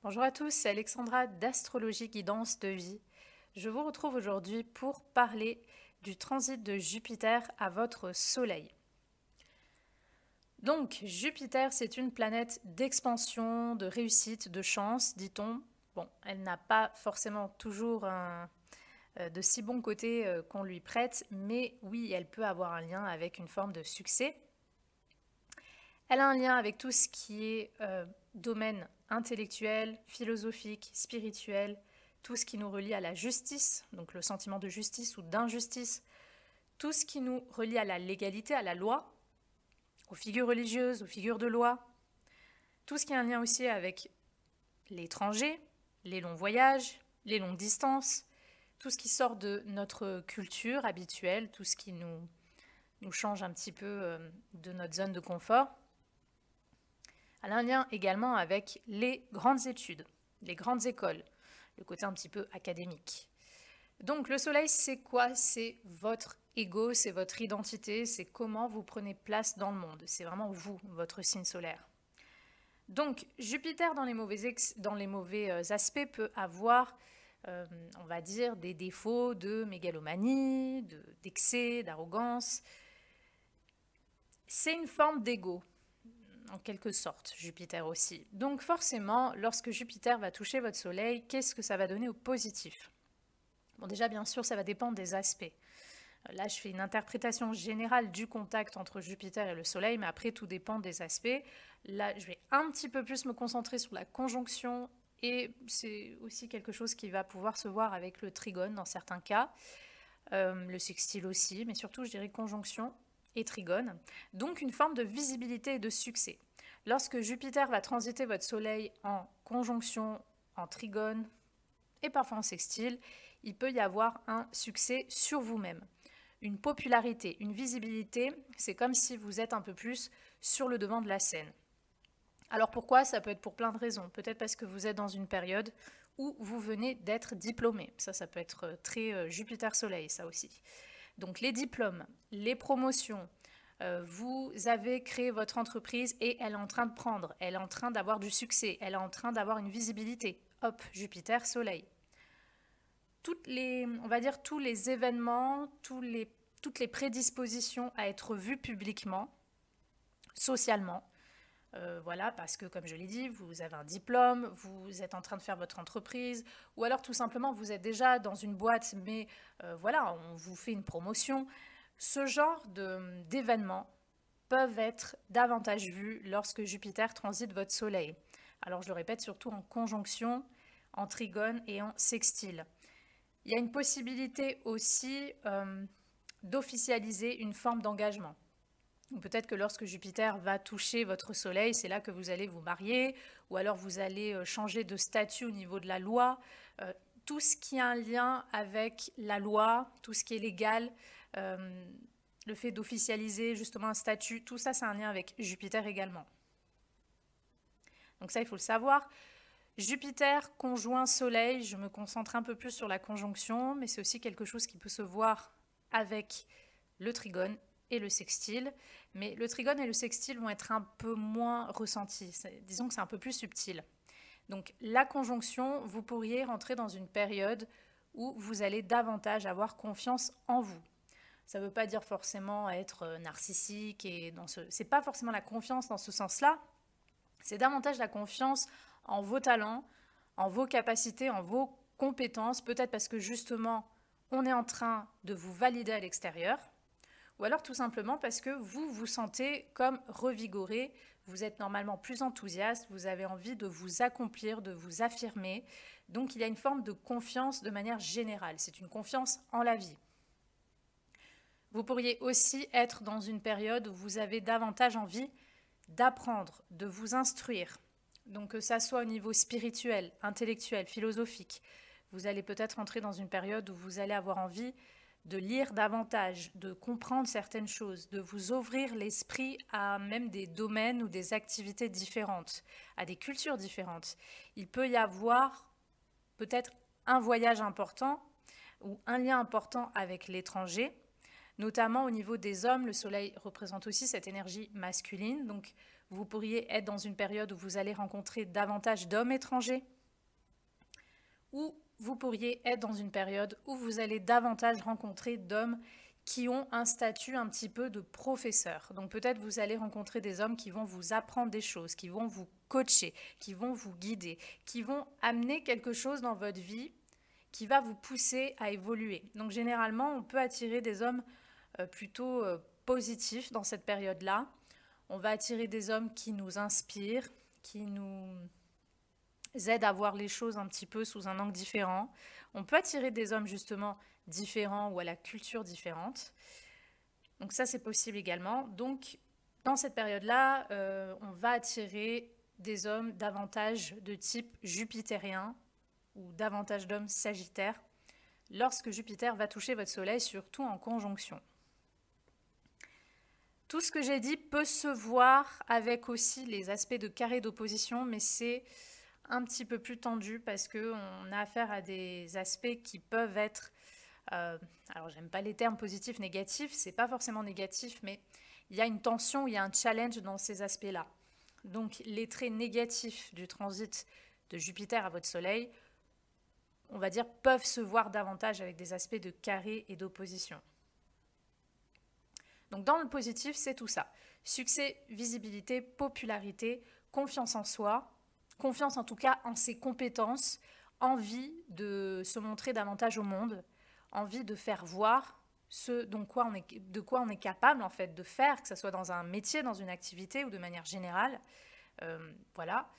Bonjour à tous, c'est Alexandra d'Astrologie Guidance de Vie. Je vous retrouve aujourd'hui pour parler du transit de Jupiter à votre Soleil. Donc, Jupiter, c'est une planète d'expansion, de réussite, de chance, dit-on. Bon, elle n'a pas forcément toujours de si bons côtés qu'on lui prête, mais oui, elle peut avoir un lien avec une forme de succès. Elle a un lien avec tout ce qui est domaine intellectuel, philosophique, spirituel, tout ce qui nous relie à la justice, donc le sentiment de justice ou d'injustice, tout ce qui nous relie à la légalité, à la loi, aux figures religieuses, aux figures de loi, tout ce qui a un lien aussi avec l'étranger, les longs voyages, les longues distances, tout ce qui sort de notre culture habituelle, tout ce qui nous change un petit peu de notre zone de confort. Elle a un lien également avec les grandes études, les grandes écoles, le côté un petit peu académique. Donc le soleil, c'est quoi? C'est votre ego, c'est votre identité, c'est comment vous prenez place dans le monde. C'est vraiment vous, votre signe solaire. Donc Jupiter dans les mauvais aspects peut avoir, on va dire, des défauts de mégalomanie, d'excès, d'arrogance. C'est une forme d'ego, en quelque sorte, Jupiter aussi. Donc forcément, lorsque Jupiter va toucher votre Soleil, qu'est-ce que ça va donner au positif? Bon, déjà, bien sûr, ça va dépendre des aspects. Là, je fais une interprétation générale du contact entre Jupiter et le Soleil, mais après, tout dépend des aspects. Là, je vais un petit peu plus me concentrer sur la conjonction, et c'est aussi quelque chose qui va pouvoir se voir avec le trigone dans certains cas, le sextile aussi, mais surtout, je dirais conjonction et trigone, donc une forme de visibilité et de succès. Lorsque Jupiter va transiter votre Soleil en conjonction, en trigone et parfois en sextile, il peut y avoir un succès sur vous-même. Une popularité, une visibilité, c'est comme si vous êtes un peu plus sur le devant de la scène. Alors pourquoi? Ça peut être pour plein de raisons. Peut-être parce que vous êtes dans une période où vous venez d'être diplômé. Ça peut être très Jupiter-Soleil, ça aussi. Donc les diplômes, les promotions, vous avez créé votre entreprise et elle est en train de prendre, elle est en train d'avoir du succès, elle est en train d'avoir une visibilité. Hop, Jupiter, Soleil. On va dire tous les événements, toutes les prédispositions à être vues publiquement, socialement. Voilà, parce que comme je l'ai dit, vous avez un diplôme, vous êtes en train de faire votre entreprise, ou alors tout simplement vous êtes déjà dans une boîte, mais voilà, on vous fait une promotion. Ce genre d'événements peuvent être davantage vus lorsque Jupiter transite votre Soleil. Alors je le répète, surtout en conjonction, en trigone et en sextile. Il y a une possibilité aussi d'officialiser une forme d'engagement. Peut-être que lorsque Jupiter va toucher votre Soleil, c'est là que vous allez vous marier, ou alors vous allez changer de statut au niveau de la loi. Tout ce qui a un lien avec la loi, tout ce qui est légal, le fait d'officialiser justement un statut, tout ça, c'est un lien avec Jupiter également. Donc ça, il faut le savoir. Jupiter conjoint Soleil, je me concentre un peu plus sur la conjonction, mais c'est aussi quelque chose qui peut se voir avec le trigone et le sextile. Mais le trigone et le sextile vont être un peu moins ressentis. Disons que c'est un peu plus subtil. Donc la conjonction, vous pourriez rentrer dans une période où vous allez davantage avoir confiance en vous. Ça ne veut pas dire forcément être narcissique c'est pas forcément la confiance dans ce sens-là. C'est davantage la confiance en vos talents, en vos capacités, en vos compétences. Peut-être parce que justement, on est en train de vous valider à l'extérieur. Ou alors tout simplement parce que vous vous sentez comme revigoré, vous êtes normalement plus enthousiaste, vous avez envie de vous accomplir, de vous affirmer. Donc il y a une forme de confiance de manière générale. C'est une confiance en la vie. Vous pourriez aussi être dans une période où vous avez davantage envie d'apprendre, de vous instruire. Donc que ça soit au niveau spirituel, intellectuel, philosophique. Vous allez peut-être entrer dans une période où vous allez avoir envie de lire davantage, de comprendre certaines choses, de vous ouvrir l'esprit à même des domaines ou des activités différentes, à des cultures différentes. Il peut y avoir peut-être un voyage important ou un lien important avec l'étranger, notamment au niveau des hommes. Le soleil représente aussi cette énergie masculine, donc Vous pourriez être dans une période où vous allez rencontrer davantage d'hommes étrangers. Ou vous pourriez être dans une période où vous allez davantage rencontrer d'hommes qui ont un statut un petit peu de professeur. Donc peut-être vous allez rencontrer des hommes qui vont vous apprendre des choses, qui vont vous coacher, qui vont vous guider, qui vont amener quelque chose dans votre vie qui va vous pousser à évoluer. Donc généralement, on peut attirer des hommes plutôt positifs dans cette période-là. On va attirer des hommes qui nous inspirent, qui nous aident à voir les choses un petit peu sous un angle différent. On peut attirer des hommes justement différents ou à la culture différente. Donc ça, c'est possible également. Donc dans cette période-là, on va attirer des hommes davantage de type jupitérien ou davantage d'hommes sagittaires lorsque Jupiter va toucher votre soleil, surtout en conjonction. Tout ce que j'ai dit peut se voir avec aussi les aspects de carré d'opposition, mais c'est un petit peu plus tendu parce qu'on a affaire à des aspects qui peuvent être... alors j'aime pas les termes positifs, négatifs, c'est pas forcément négatif, mais il y a une tension, il y a un challenge dans ces aspects-là. Donc les traits négatifs du transit de Jupiter à votre soleil, on va dire, peuvent se voir davantage avec des aspects de carré et d'opposition. Donc dans le positif, c'est tout ça. Succès, visibilité, popularité, confiance en soi, confiance en tout cas en ses compétences, envie de se montrer davantage au monde, envie de faire voir de quoi on est capable en fait de faire, que ce soit dans un métier, dans une activité ou de manière générale. Voilà.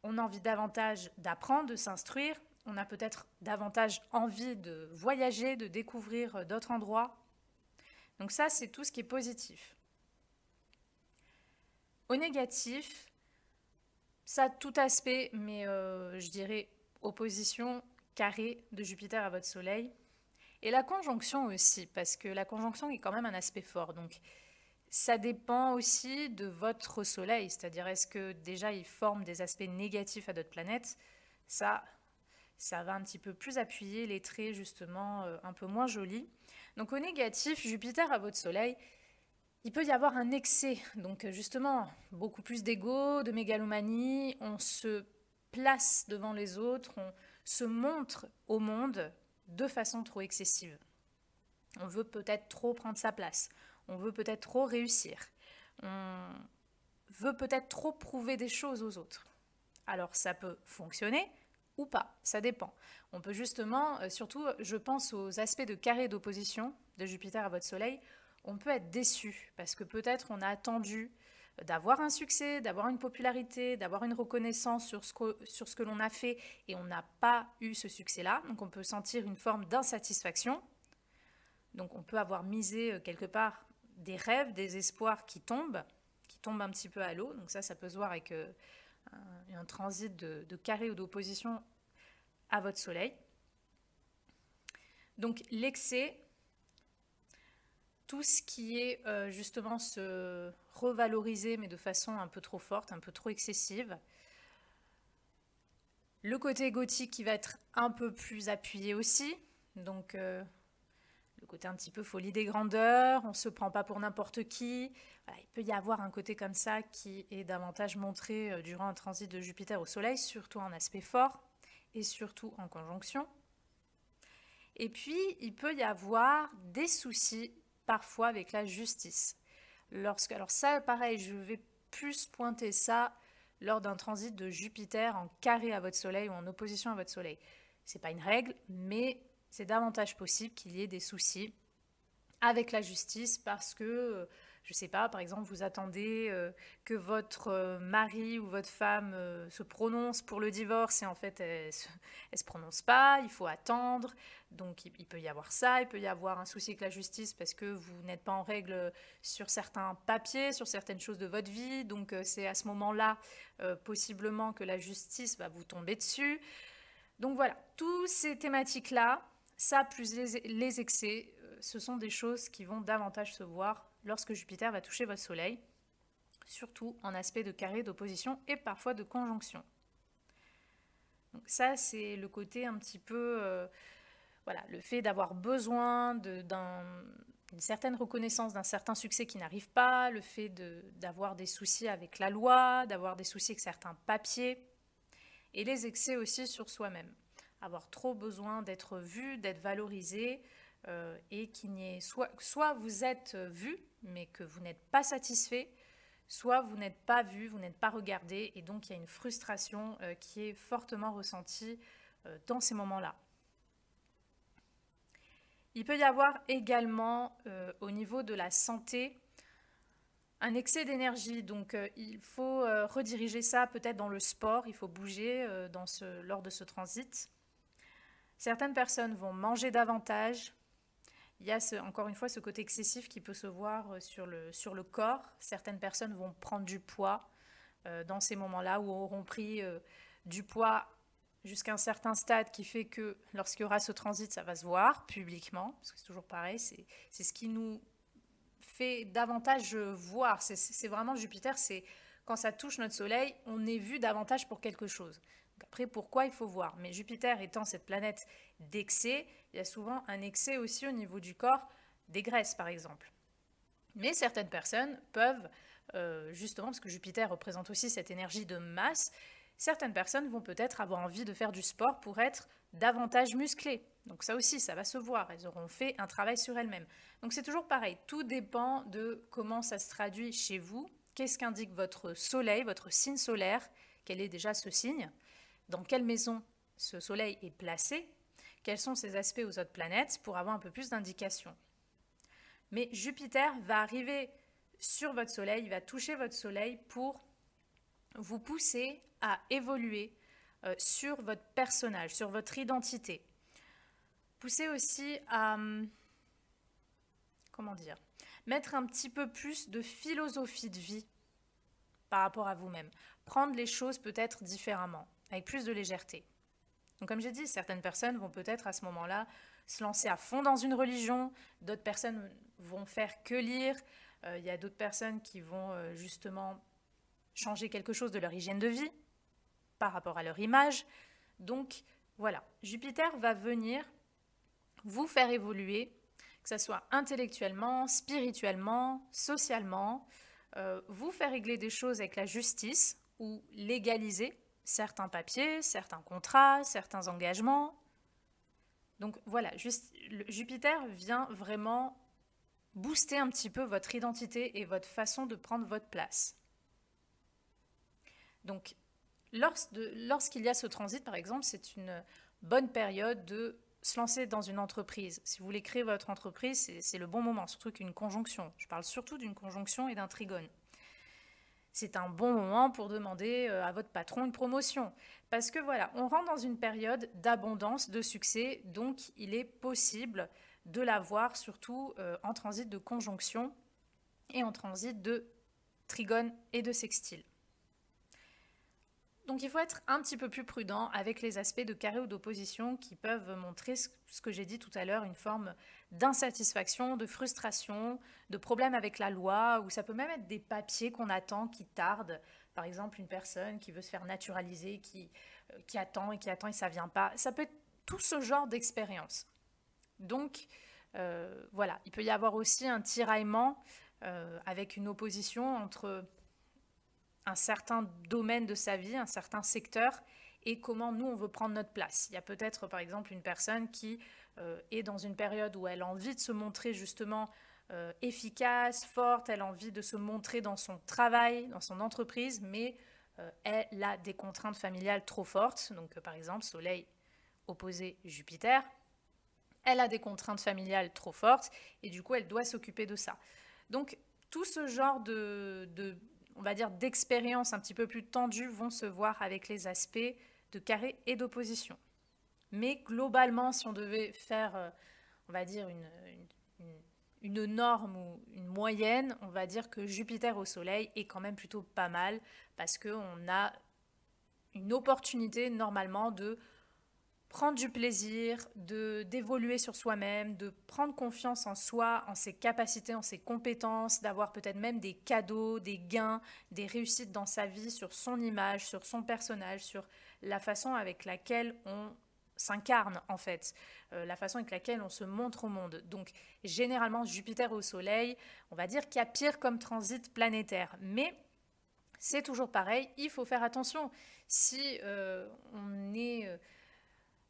On a envie davantage d'apprendre, de s'instruire. On a peut-être davantage envie de voyager, de découvrir d'autres endroits. Donc ça, c'est tout ce qui est positif. Au négatif, ça a tout aspect, mais je dirais opposition, carré de Jupiter à votre soleil. Et la conjonction aussi, parce que la conjonction est quand même un aspect fort. Donc ça dépend aussi de votre soleil, c'est-à-dire est-ce que déjà il forme des aspects négatifs à d'autres planètes. Ça va un petit peu plus appuyer les traits justement un peu moins jolis. Donc au négatif, Jupiter à votre soleil, il peut y avoir un excès. Donc justement, beaucoup plus d'ego, de mégalomanie, on se place devant les autres, on se montre au monde de façon trop excessive. On veut peut-être trop prendre sa place, on veut peut-être trop réussir, on veut peut-être trop prouver des choses aux autres. Alors ça peut fonctionner, ou pas, ça dépend. On peut justement, surtout je pense aux aspects de carré d'opposition de Jupiter à votre soleil, on peut être déçu parce que peut-être on a attendu d'avoir un succès, d'avoir une popularité, d'avoir une reconnaissance sur ce que l'on a fait et on n'a pas eu ce succès-là. Donc on peut sentir une forme d'insatisfaction. Donc on peut avoir misé quelque part des rêves, des espoirs qui tombent un petit peu à l'eau. Donc ça peut se voir avec un transit de carré ou d'opposition à votre soleil. Donc l'excès, tout ce qui est justement se revaloriser mais de façon un peu trop forte, un peu trop excessive. Le côté égotique qui va être un peu plus appuyé aussi, donc le côté un petit peu folie des grandeurs, on ne se prend pas pour n'importe qui. Voilà, il peut y avoir un côté comme ça qui est davantage montré durant un transit de Jupiter au Soleil, surtout en aspect fort et surtout en conjonction. Et puis, il peut y avoir des soucis parfois avec la justice. Alors ça, pareil, je vais plus pointer ça lors d'un transit de Jupiter en carré à votre Soleil ou en opposition à votre Soleil. Ce n'est pas une règle, mais c'est davantage possible qu'il y ait des soucis avec la justice parce que, je ne sais pas, par exemple, vous attendez que votre mari ou votre femme se prononce pour le divorce et en fait, elle ne se prononce pas, il faut attendre. Donc, il peut y avoir ça, il peut y avoir un souci avec la justice parce que vous n'êtes pas en règle sur certains papiers, sur certaines choses de votre vie. Donc, c'est à ce moment-là, possiblement, que la justice va vous tomber dessus. Donc, voilà, toutes ces thématiques-là, ça plus les excès, ce sont des choses qui vont davantage se voir lorsque Jupiter va toucher votre Soleil, surtout en aspect de carré, d'opposition et parfois de conjonction. Donc ça, c'est le côté un petit peu, voilà, le fait d'avoir besoin une certaine reconnaissance d'un certain succès qui n'arrive pas, le fait d'avoir des soucis avec la loi, d'avoir des soucis avec certains papiers, et les excès aussi sur soi-même. Avoir trop besoin d'être vu, d'être valorisé, et qu'il n'y ait soit vous êtes vu, mais que vous n'êtes pas satisfait, soit vous n'êtes pas vu, vous n'êtes pas regardé, et donc il y a une frustration qui est fortement ressentie dans ces moments-là. Il peut y avoir également au niveau de la santé un excès d'énergie, donc il faut rediriger ça peut-être dans le sport, il faut bouger lors de ce transit. Certaines personnes vont manger davantage. Il y a encore une fois ce côté excessif qui peut se voir sur le corps. Certaines personnes vont prendre du poids dans ces moments-là ou auront pris du poids jusqu'à un certain stade qui fait que lorsqu'il y aura ce transit, ça va se voir publiquement, parce que c'est toujours pareil, c'est ce qui nous fait davantage voir. C'est vraiment Jupiter, c'est quand ça touche notre soleil, on est vu davantage pour quelque chose. Donc après, pourquoi il faut voir? Mais Jupiter étant cette planète d'excès, il y a souvent un excès aussi au niveau du corps, des graisses par exemple. Mais certaines personnes peuvent, justement, parce que Jupiter représente aussi cette énergie de masse, certaines personnes vont peut-être avoir envie de faire du sport pour être davantage musclées. Donc ça aussi, ça va se voir. Elles auront fait un travail sur elles-mêmes. Donc c'est toujours pareil. Tout dépend de comment ça se traduit chez vous. Qu'est-ce qu'indique votre soleil, votre signe solaire? Quel est déjà ce signe? Dans quelle maison ce soleil est placé? Quels sont ses aspects aux autres planètes pour avoir un peu plus d'indications? Mais Jupiter va arriver sur votre soleil, il va toucher votre soleil pour vous pousser à évoluer sur votre personnage, sur votre identité. Pousser aussi à, comment dire, mettre un petit peu plus de philosophie de vie par rapport à vous-même. Prendre les choses peut-être différemment, avec plus de légèreté. Donc comme j'ai dit, certaines personnes vont peut-être à ce moment-là se lancer à fond dans une religion, d'autres personnes vont faire que lire, il y a d'autres personnes qui vont justement changer quelque chose de leur hygiène de vie par rapport à leur image. Donc voilà, Jupiter va venir vous faire évoluer, que ce soit intellectuellement, spirituellement, socialement, vous faire régler des choses avec la justice ou légaliser certains papiers, certains contrats, certains engagements. Donc voilà, Jupiter vient vraiment booster un petit peu votre identité et votre façon de prendre votre place. Donc lorsqu'il y a ce transit, par exemple, c'est une bonne période de se lancer dans une entreprise. Si vous voulez créer votre entreprise, c'est le bon moment, surtout qu'une conjonction. Je parle surtout d'une conjonction et d'un trigone. C'est un bon moment pour demander à votre patron une promotion. Parce que voilà, on rentre dans une période d'abondance, de succès, donc il est possible de l'avoir, surtout en transit de conjonction et en transit de trigone et de sextile. Donc il faut être un petit peu plus prudent avec les aspects de carré ou d'opposition qui peuvent montrer ce que j'ai dit tout à l'heure, une forme d'insatisfaction, de frustration, de problème avec la loi, ou ça peut même être des papiers qu'on attend qui tardent. Par exemple, une personne qui veut se faire naturaliser, qui attend et ça ne vient pas. Ça peut être tout ce genre d'expérience. Donc voilà, il peut y avoir aussi un tiraillement avec une opposition entre un certain domaine de sa vie, un certain secteur, et comment nous, on veut prendre notre place. Il y a peut-être, par exemple, une personne qui est dans une période où elle a envie de se montrer justement efficace, forte, elle a envie de se montrer dans son travail, dans son entreprise, mais elle a des contraintes familiales trop fortes. Donc, par exemple, Soleil opposé Jupiter, elle a des contraintes familiales trop fortes, et du coup, elle doit s'occuper de ça. Donc, tout ce genre on va dire, d'expériences un petit peu plus tendues vont se voir avec les aspects de carré et d'opposition. Mais globalement, si on devait faire, on va dire, une norme ou une moyenne, on va dire que Jupiter au Soleil est quand même plutôt pas mal parce qu'on a une opportunité normalement de prendre du plaisir, d'évoluer sur soi-même, de prendre confiance en soi, en ses capacités, en ses compétences, d'avoir peut-être même des cadeaux, des gains, des réussites dans sa vie, sur son image, sur son personnage, sur la façon avec laquelle on s'incarne en fait, la façon avec laquelle on se montre au monde. Donc généralement Jupiter au Soleil, on va dire qu'il y a pire comme transit planétaire, mais c'est toujours pareil, il faut faire attention. Si on est,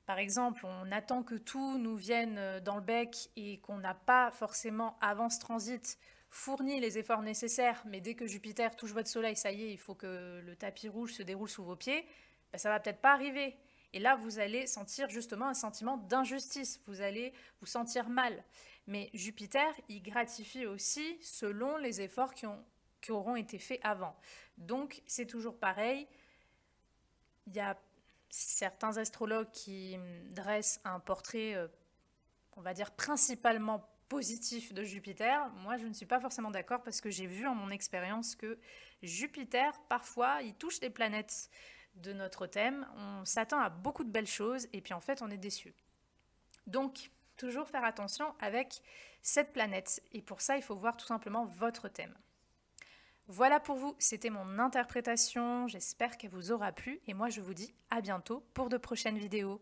par exemple, on attend que tout nous vienne dans le bec et qu'on n'a pas forcément avant ce transit fourni les efforts nécessaires, mais dès que Jupiter touche votre Soleil, ça y est, il faut que le tapis rouge se déroule sous vos pieds, ben, ça va peut-être pas arriver. Et là, vous allez sentir justement un sentiment d'injustice, vous allez vous sentir mal. Mais Jupiter, il gratifie aussi selon les efforts qui auront été faits avant. Donc, c'est toujours pareil. Il y a certains astrologues qui dressent un portrait, on va dire, principalement positif de Jupiter. Moi, je ne suis pas forcément d'accord parce que j'ai vu en mon expérience que Jupiter, parfois, il touche les planètes de notre thème. On s'attend à beaucoup de belles choses et puis en fait, on est déçu. Donc, toujours faire attention avec cette planète. Et pour ça, il faut voir tout simplement votre thème. Voilà pour vous, c'était mon interprétation. J'espère qu'elle vous aura plu et moi, je vous dis à bientôt pour de prochaines vidéos.